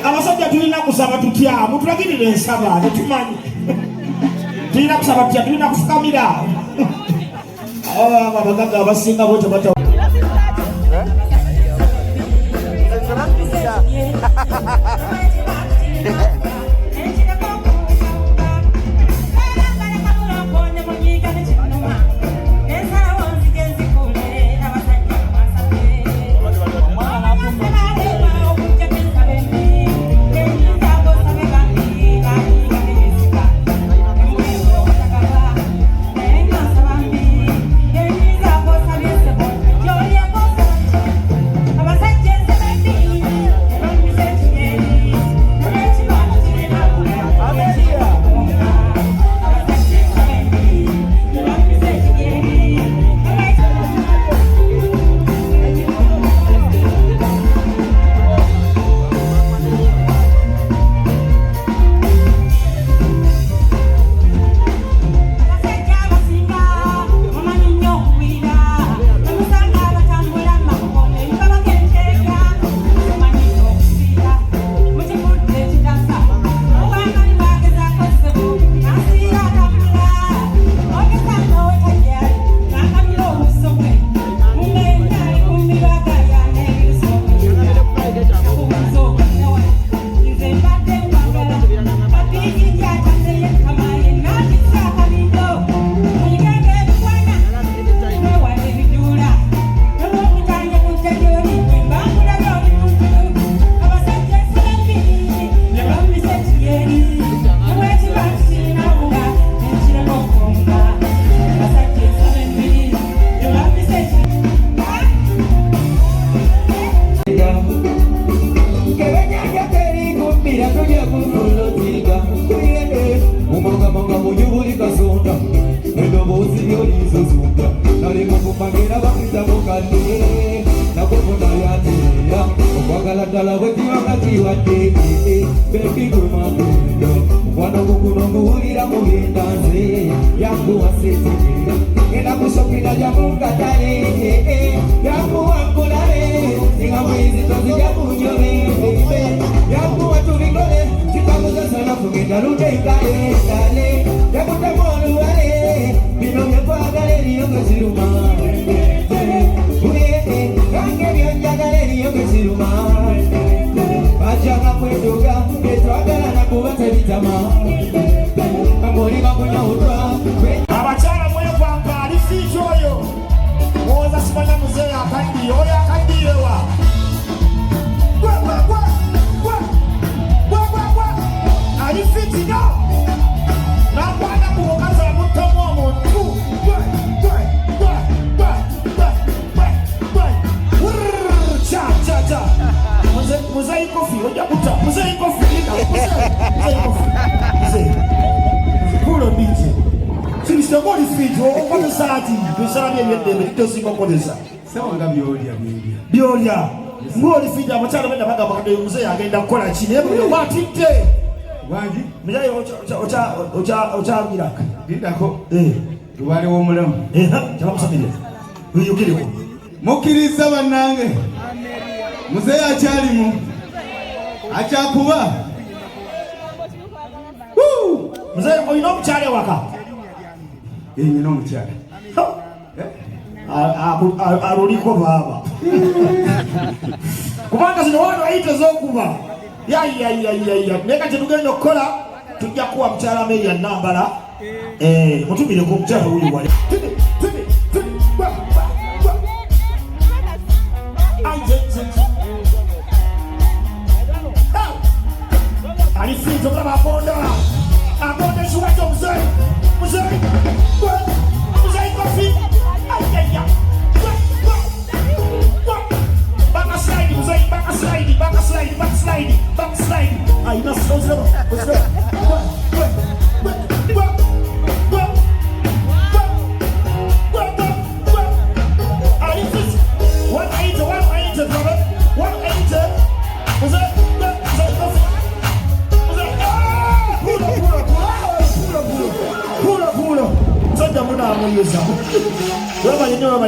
abasajja tulina kusaba tutya mutulagirire ensaba tetumanyi tulina kusaba tutya tulina kufukamira abagagga abasinga bo tebata abakyala mwevanga alifiiki oyo mwoza simanya muzeeyi akaddiye oyo akaddiyewa alifiiki no nakwana ku mukazi amuttamu omuntu muzeeyi kofi ojja kutta muzeeyi kofi kulo bije sisi ngoli fiji okole saati bisala byedde bitosinga okoleza sawanga byolya ngoli fiji abakyala benda bagamba kade muzeeyi agenda kukola kino ebyo watidde wangi muzeeyi okyabiraka bindako lubale w'omulamu kyabamusabire wiyukireko mukkiriza bannange muzeeyi akyalimu akyakuba muzeeyi olina omukyala ewaka nyina omukyala aluliko baaba kubanga zino wano ayiteza okuba yayayayaya naye kati tugenda okukola tujja kuwa mukyala Mary Nambala mutumireko omukyala uli wali alifiito kulaba apondola aponda ekiwato omuzeeyi muzeeyi kofi ayaya bakaslide muzeeyi bakaslide ayina oziraba kuweza. Wewe mwenyewe